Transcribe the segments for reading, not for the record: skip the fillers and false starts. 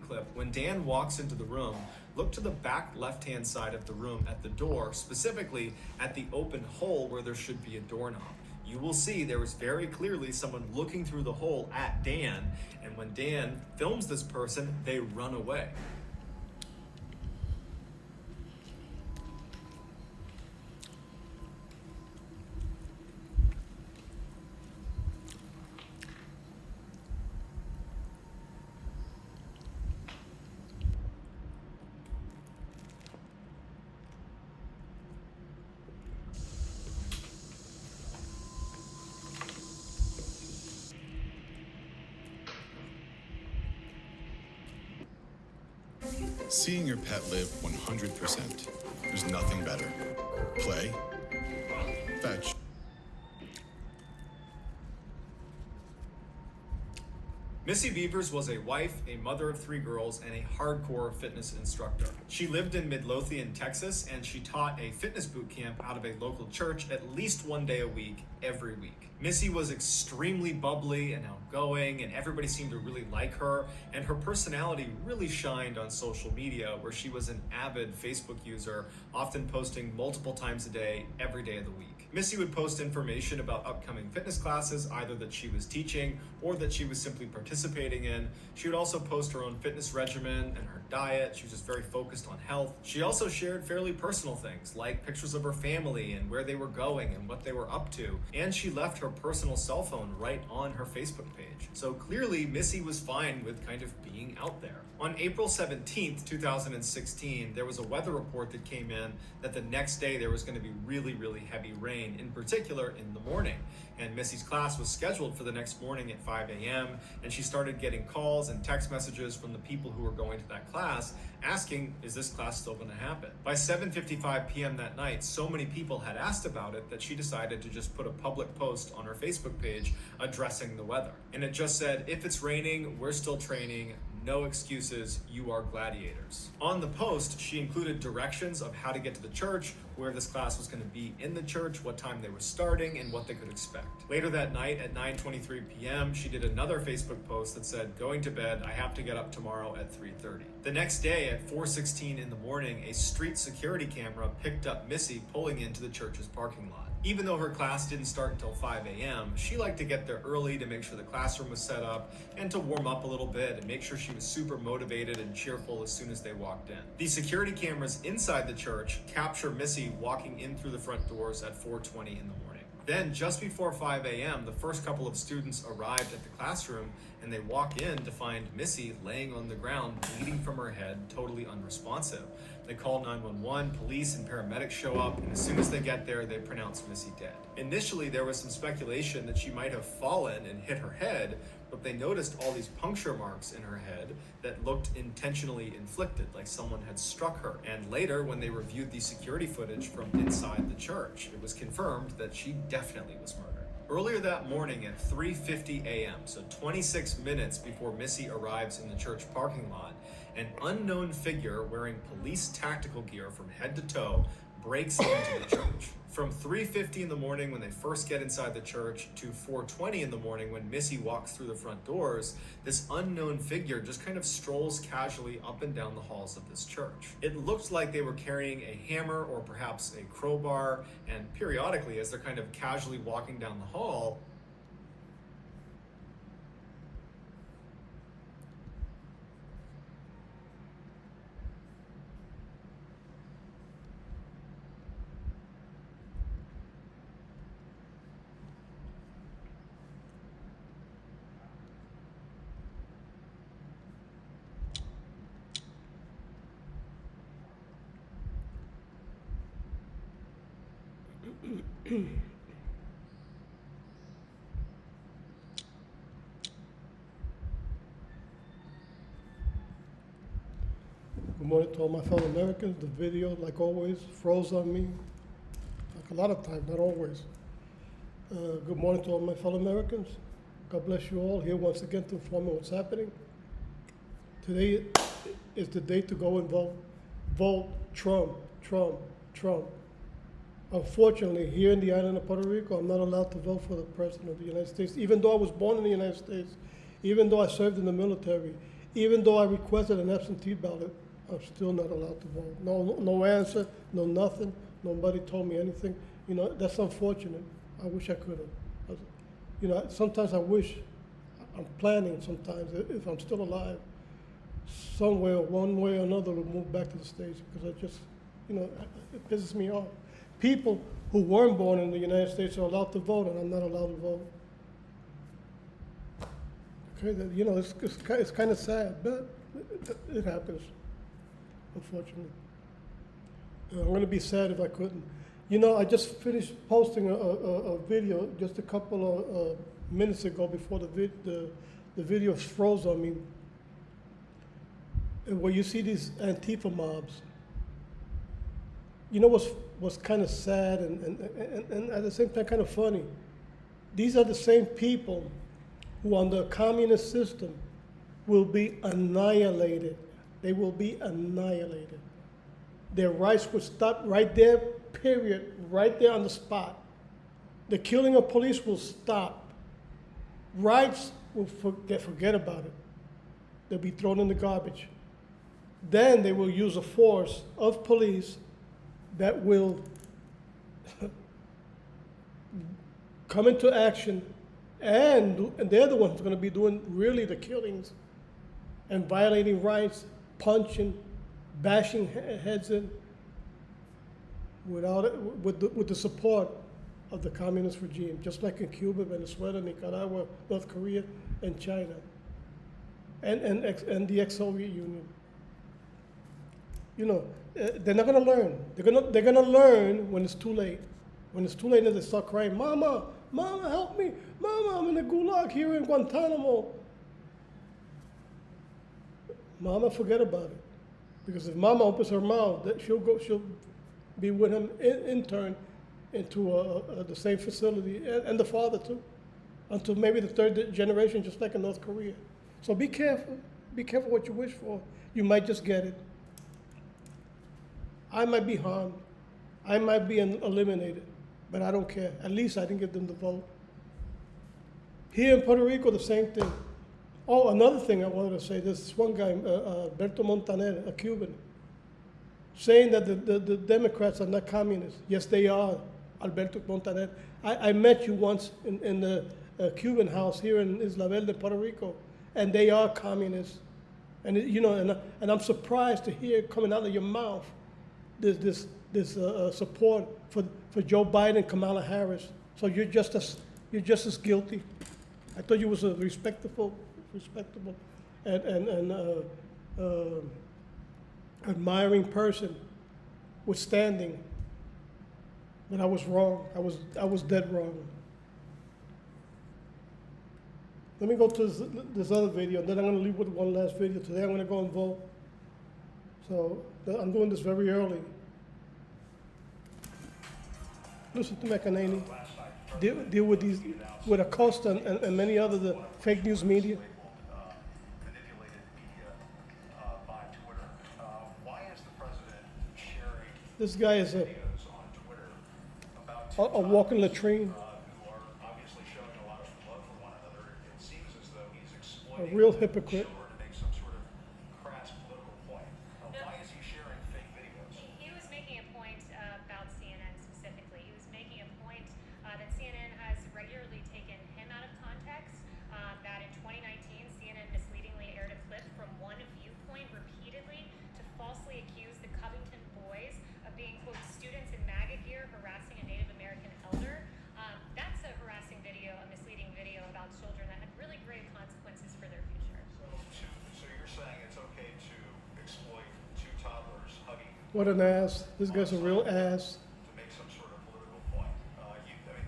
clip, when Dan walks into the room, look to the back left-hand side of the room at the door, specifically at the open hole where there should be a doorknob. You will see there was very clearly someone looking through the hole at Dan, and when Dan films this person, they run away. Seeing your pet live 100%. There's nothing better. Play, fetch. Missy Beavers was a wife, a mother of 3 girls, and a hardcore fitness instructor. She lived in Midlothian, Texas, and she taught a fitness boot camp out of a local church at least 1 day a week, every week. Missy was extremely bubbly and outgoing, and everybody seemed to really like her, and her personality really shined on social media, where she was an avid Facebook user, often posting multiple times a day, every day of the week. Missy would post information about upcoming fitness classes, either that she was teaching or that she was simply participating in. She would also post her own fitness regimen and her diet. She was just very focused on health. She also shared fairly personal things, like pictures of her family and where they were going and what they were up to. And she left her personal cell phone right on her Facebook page. So clearly, Missy was fine with kind of being out there. On April 17th, 2016, there was a weather report that came in that the next day there was going to be really, really heavy rain, in particular in the morning. And Missy's class was scheduled for the next morning at 5 a.m. and she started getting calls and text messages from the people who were going to that class asking, is this class still going to happen? By 7:55 p.m. that night, so many people had asked about it that she decided to just put a public post on her Facebook page addressing the weather. And it just said, if it's raining, we're still training. No excuses, you are gladiators. On the post, she included directions of how to get to the church, where this class was going to be in the church, what time they were starting, and what they could expect. Later that night at 9:23 p.m., she did another Facebook post that said, going to bed, I have to get up tomorrow at 3:30. The next day at 4:16 in the morning, a street security camera picked up Missy pulling into the church's parking lot. Even though her class didn't start until 5 a.m., she liked to get there early to make sure the classroom was set up and to warm up a little bit and make sure she was super motivated and cheerful as soon as they walked in. The security cameras inside the church capture Missy walking in through the front doors at 4:20 in the morning. Then, just before 5 a.m., the first couple of students arrived at the classroom and they walk in to find Missy laying on the ground, bleeding from her head, totally unresponsive. They call 911, police and paramedics show up, and as soon as they get there, they pronounce Missy dead. Initially, there was some speculation that she might have fallen and hit her head, but they noticed all these puncture marks in her head that looked intentionally inflicted, like someone had struck her. And later, when they reviewed the security footage from inside the church, it was confirmed that she definitely was murdered. Earlier that morning at 3:50 a.m., so 26 minutes before Missy arrives in the church parking lot, an unknown figure wearing police tactical gear from head to toe breaks into the church. From 3:50 in the morning when they first get inside the church to 4:20 in the morning when Missy walks through the front doors, this unknown figure just kind of strolls casually up and down the halls of this church. It looked like they were carrying a hammer or perhaps a crowbar, and periodically as they're kind of casually walking down the hall, Good morning to all my fellow Americans. The video, like always, froze on me. Like a lot of times, not always. Good morning to all my fellow Americans. God bless you all. Here once again to inform you what's happening. Today is the day to go and vote Trump, Trump, Trump. Unfortunately, here in the island of Puerto Rico, I'm not allowed to vote for the President of the United States, even though I was born in the United States, even though I served in the military, Even though I requested an absentee ballot, I'm still not allowed to vote. No answer, no nothing. Nobody told me anything. You know, that's unfortunate. I wish I could have. You know, sometimes I wish, I'm planning sometimes, if I'm still alive, somewhere, one way or another, to move back to the States, because I just, you know, it pisses me off. People who weren't born in the United States are allowed to vote, and I'm not allowed to vote. Okay, you know, it's kind of sad, but it happens, unfortunately. I'm going to be sad if I couldn't. You know, I just finished posting a video just a couple of minutes ago before the video froze on me, where you see these Antifa mobs. You know what's kind of sad and at the same time kind of funny? These are the same people who under a communist system will be annihilated. They will be annihilated. Their rights would stop right there, period, right there on the spot. The killing of police will stop. Rights will forget about it. They'll be thrown in the garbage. Then they will use a force of police that will come into action, and they're the ones who's going to be doing really the killings and violating rights, punching, bashing heads in, with the support of the communist regime, just like in Cuba, Venezuela, Nicaragua, North Korea, and China, and the ex-Soviet Union. You know, they're not going to learn. They're going to learn when it's too late. When it's too late, and they start crying, "Mama, Mama, help me! Mama, I'm in the gulag here in Guantanamo." Mama, forget about it, because if Mama opens her mouth, she'll be with him interned into the same facility, and the father too, until maybe the third generation, just like in North Korea. So be careful. Be careful what you wish for. You might just get it. I might be harmed. I might be eliminated, but I don't care. At least I didn't get them to vote. Here in Puerto Rico, the same thing. Oh, another thing I wanted to say, this one guy, Alberto Montaner, a Cuban, saying that the Democrats are not communists. Yes, they are, Alberto Montaner. I met you once in the Cuban house here in Isla Verde, Puerto Rico, and they are communists. And you know, and I'm surprised to hear coming out of your mouth this support for Joe Biden and Kamala Harris. So you're just as guilty. I thought you was a respectable and admiring person with standing, but I was wrong. I was dead wrong. Let me go to this other video, and then I'm going to leave with one last video. Today I'm going to go and vote. So I'm doing this very early. Listen to McEnany deal with these, with Acosta and many other the fake news media. Manipulated media by Twitter. Why is the president sharing This guy is videos on Twitter about a walking latrine, who are obviously showing a lot of love for one another? It seems as though he's a exploiting real hypocrite. children to make some sort of crass political point. Why is he sharing fake videos? He was making a point about CNN specifically. He was making a point that CNN has regularly taken him out of context, that in 2019, CNN misleadingly aired a clip from one viewpoint repeatedly to falsely accuse the Covington boys of being, quote, students in MAGA gear harassing a Native American elder. That's a harassing video, a misleading video about children that had really grave consequences for their future. So you're saying it's okay to exploit two toddlers hugging What an ass. This guy's a real ass. to make some sort of political point?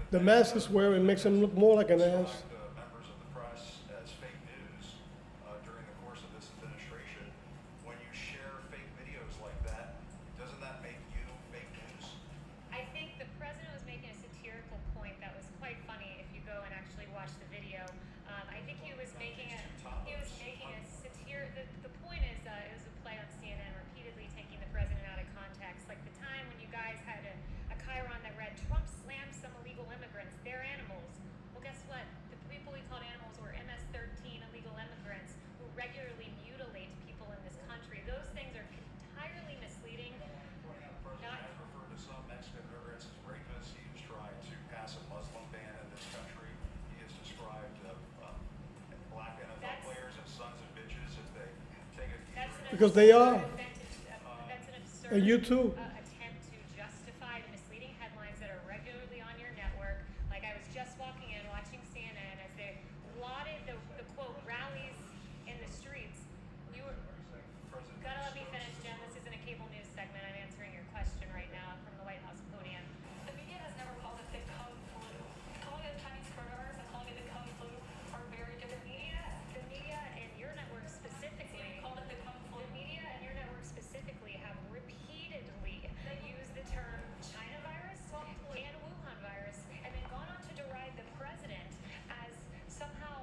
The mask he's wearing makes him look more like an ass. Members of the press as fake news during the course of this administration. When you share fake videos like that, doesn't that make you fake news? I think the president was making a satirical point that was quite funny if you go and actually watch the video. I think he was making a satire. The point is it was a play on CNN repeatedly taking the president out of context, like the time when you guys had a chyron that read "Trump slammed some illegal immigrants, they're animals." Well, guess what? The Because they are. That's an absurd And you too. attempt to justify the misleading headlines that are regularly on your network. Like I was just walking in, watching CNN as they lauded the quote rallies in the streets. You were gotta let me finish, Jen. This isn't a cable news segment. I'm answering your question right now from the White House podium. The media has never called it the Kung flu. Calling it Chinese coronavirus and calling it the Kung flu are very different. The media and your network specifically Called it the Kung flu. The media and your network specifically have repeatedly used the term China virus and Wuhan virus, and then gone on to deride the president as somehow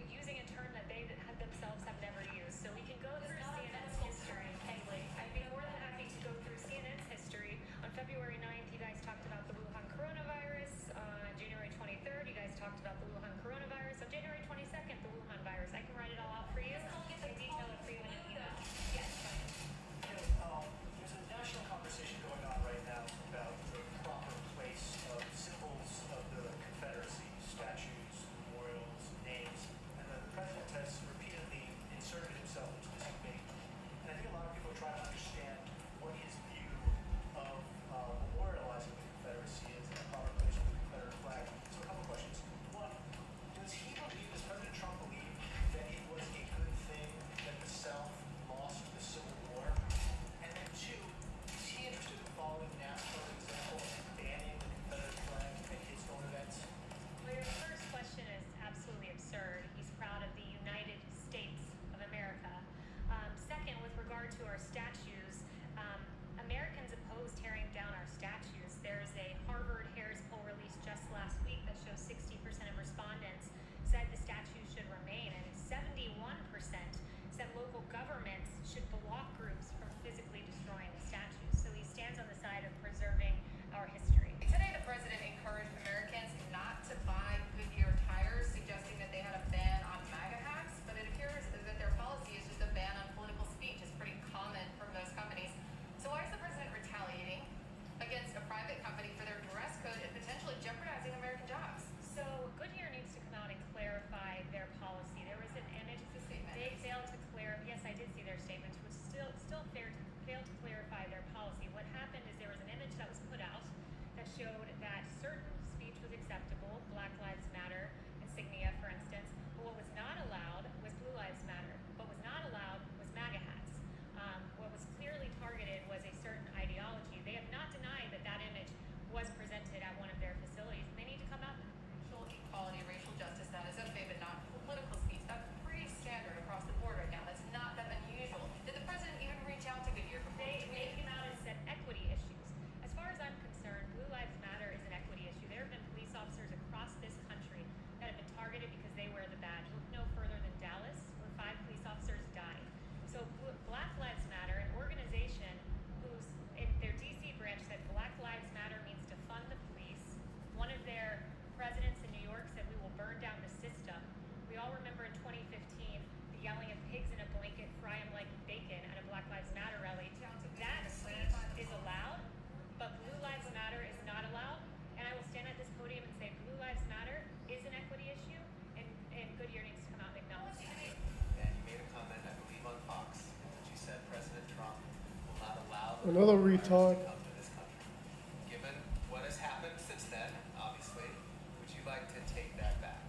using a term that they themselves have never used. So we can go through CNN's history. I'd be more than happy to go through CNN's history. On February 9th, you guys talked about the Wuhan coronavirus. On January 23rd, you guys talked about the Wuhan coronavirus. On January 22nd, the Wuhan virus. I can write it all out for you. I detail it for you in an email. Yes. There's a national conversation going on right now about the proper place of symbols of the Confederacy, statues, memorials, names, and the president has repeatedly inserted himself into this debate. And I think a lot of people are trying to understand what his view of memorializing the Confederacy is and the proper place for the Confederate flag. So a couple questions. One, does President Trump believe that it was a good thing that the South lost the Civil War? And then two, is he interested in following NASCAR's example of banning the Confederate flag at his own events? Well, your first question is absolutely absurd. He's proud of the United States of America. Second, with regard to our statues, Americans oppose tearing down our statues. There's a Harvard Harris poll released just last week that shows 60% of respondents said the statues should remain, and 71% said local governments should block groups from physically destroying the statues. So he stands on the side of preserving our history. Today, the president encouraged Americans not to buy Goodyear tires, suggesting that they had a ban on MAGA hats, but it appears that their policy is just a ban on political speech. It's pretty common for most companies. So why is the president retaliating against a private company for their dress code and potentially jeopardizing American jobs? So Goodyear needs to come out and clarify their policy. There was an image. It's a statement. They failed to clarify. Yes, I did see their statements, which failed to clarify their policy. What happened is there was an image that was put out that showed that certain speech was acceptable, Black Lives Matter insignia, for instance. But what was not allowed was Blue Lives Matter. What was not allowed was MAGA hats. What was clearly targeted was a certain ideology. They have not denied that that image was presented at one of their facilities. They need to come out. Racial equality, racial justice, that is okay, but not political speech. That's pretty standard across the board right now. That's not that unusual. Did the president even reach out to Goodyear before They he tweeted? came out and said equity issues. As far as I'm concerned, Blue Lives Matter is an equity issue. There have been police officers across this country that have been targeted because they wear the badge. Look no further than Dallas, where 5 police officers died. So Black Lives Matter, an organization whose in their DC branch said Black Lives Matter means to fund the police. One of their presidents in New York said we will burn down the system. We all remember in 2015 the yelling of pigs in a blanket, fry 'em like bacon at a Black Lives Matter rally. That speech is allowed, but Blue Lives Matter is not allowed. And I will stand at this podium and say Blue Lives Matter is an equity issue, and Goodyear needs to come out and acknowledge that. And you made a comment, I believe, on Fox, in which you said President Trump will not allow the Another coronavirus retard. to come to this country. Given what has happened since then, obviously, would you like to take that back?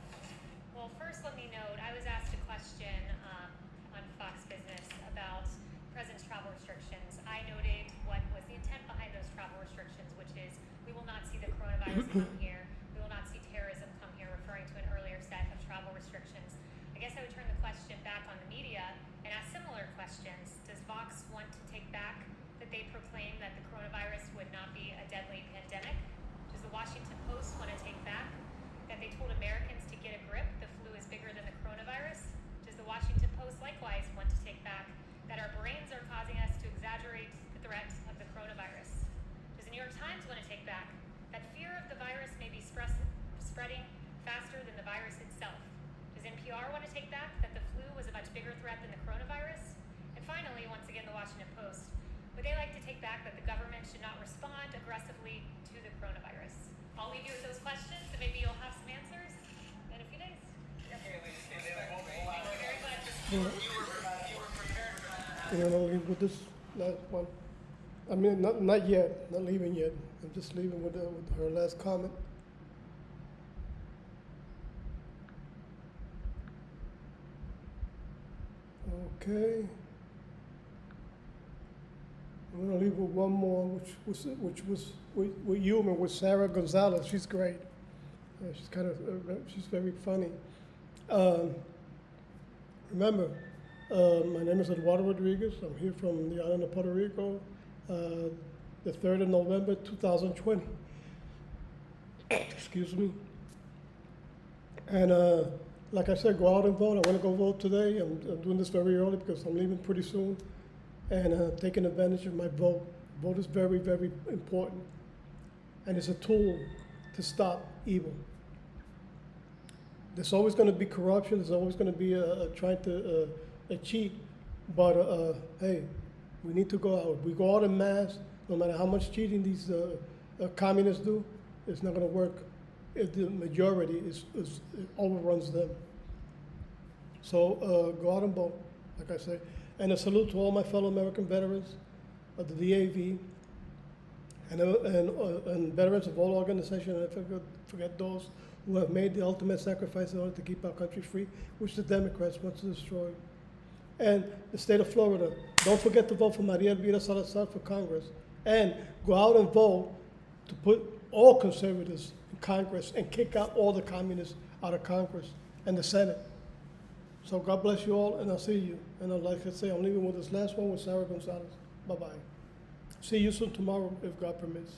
Well, first let me note, I was asked a question on Fox Business about President's travel restrictions. I noted what was the intent behind those travel restrictions, which is we will not see the coronavirus come here. We will not see terrorism come here, referring to an earlier set of travel restrictions. I guess I would turn the question back on the media and ask similar questions. Does Vox want to take back that they proclaimed that the coronavirus would not be a deadly pandemic? Does the Washington Post want to take back that they told Americans to get a grip, the flu is bigger than the coronavirus? Does the Washington Post likewise want to take back that our brains are causing us to exaggerate the threat of the coronavirus? Does the New York Times want to take back that fear of the virus may be spreading faster than the virus itself? Does NPR want to take back that the flu was a much bigger threat than the coronavirus? And finally, once again, the Washington Post, would they like to take back that the government should not respond aggressively to the coronavirus? I'll leave you with those questions, and maybe you'll have some answers in a few days. Thank you very much. You were prepared for that. And then I'll leave with this last one. I mean, not yet, not leaving yet. I'm just leaving with her last comment. Okay. I'm gonna leave with one more, which was with you and with Sarah Gonzalez. She's great. She's kind of she's very funny. Remember, my name is Eduardo Rodriguez. I'm here from the island of Puerto Rico. The 3rd of November, 2020. Excuse me. And like I said, go out and vote. I want to go vote today. I'm doing this very early because I'm leaving pretty soon. And taking advantage of my vote. Vote is very, very important. And it's a tool to stop evil. There's always going to be corruption. There's always going to be trying to cheat. But hey, we need to go out. We go out en masse. No matter how much cheating these communists do, it's not going to work if the majority overruns them. So go out and vote, like I say. And a salute to all my fellow American veterans of the DAV and veterans of all organizations. And I forget those who have made the ultimate sacrifice in order to keep our country free, which the Democrats want to destroy. And the state of Florida, don't forget to vote for Maria Elvira Salazar for Congress. And go out and vote to put all conservatives in Congress and kick out all the communists out of Congress and the Senate. So God bless you all, and I'll see you. And like I say, I'm leaving with this last one with Sarah Gonzalez. Bye-bye. See you soon tomorrow, if God permits.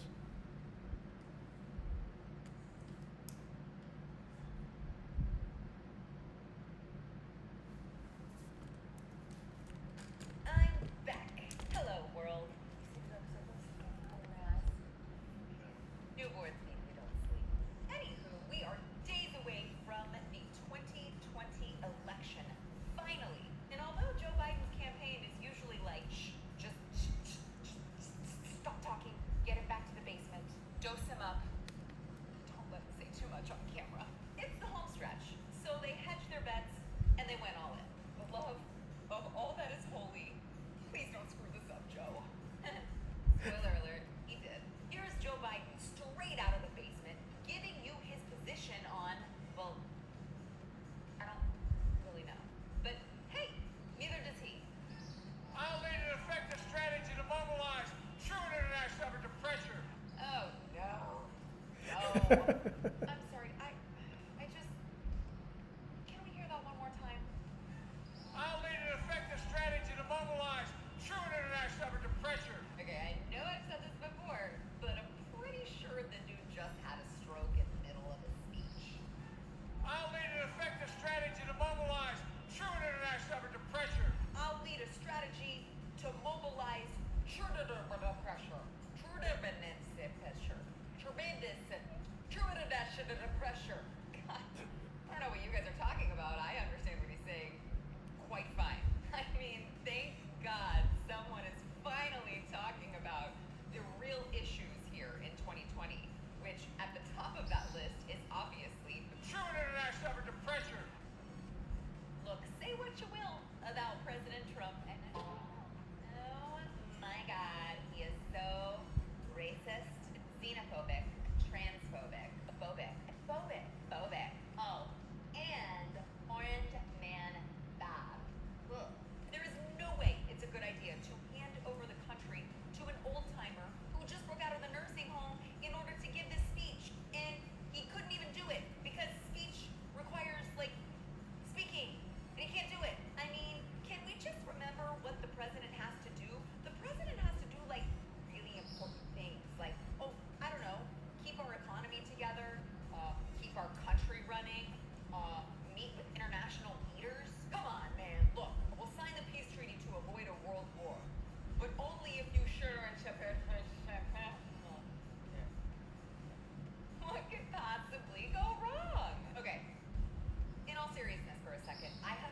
I'm back. Hello, world. New boards mean we don't sleep. Anywho, we are days away from the 2020 election. Finally. And although Joe Biden's campaign is usually like, just stop talking, get him back to the basement, dose him up, don't let him say too much on camera. It's the home stretch. So they hedged their bets and they went all in. The love of all that is holy. Please don't screw this up, Joe. Spoiler alert, he did. Here's Joe Biden straight out of the basement, giving you his position on, well, I don't really know. But hey, neither does he. I'll lead an effective strategy to mobilize true international effort to pressure. Oh, no. No. I'm sorry, I just, can we hear that one more time? I'll lead an effective strategy to mobilize true international effort to pressure. Okay, I know I've said this before, but I'm pretty sure the dude just had a stroke in the middle of his speech. I'll lead an effective strategy to mobilize true international effort to pressure. I'll lead a strategy to mobilize pressure. Tremendous pressure. God, I don't know what you guys are talking about. I understand what he's saying quite fine. I mean, thank God someone is finally talking about the real issues here in 2020, which at the top of that list is obviously True international effort to pressure. look, say what you will about President Trump. And oh my God, he is so racist, xenophobic, transphobic, phobic. Oh, and Orange Man bad. Ugh. There is no way it's a good idea to hand over the country to an old-timer who just broke out of the nursing home in order to give this speech. And he couldn't even do it because speech requires, like, speaking. And he can't do it. I mean, can we just remember what the president has to do? The president has to do, like, really important things. Like, oh, I don't know, keep our economy together, keep our country running, meet with international leaders. Come on, man. Look, we'll sign the peace treaty to avoid a world war. But only if you sure and what could possibly go wrong? Okay. In all seriousness for a second, I have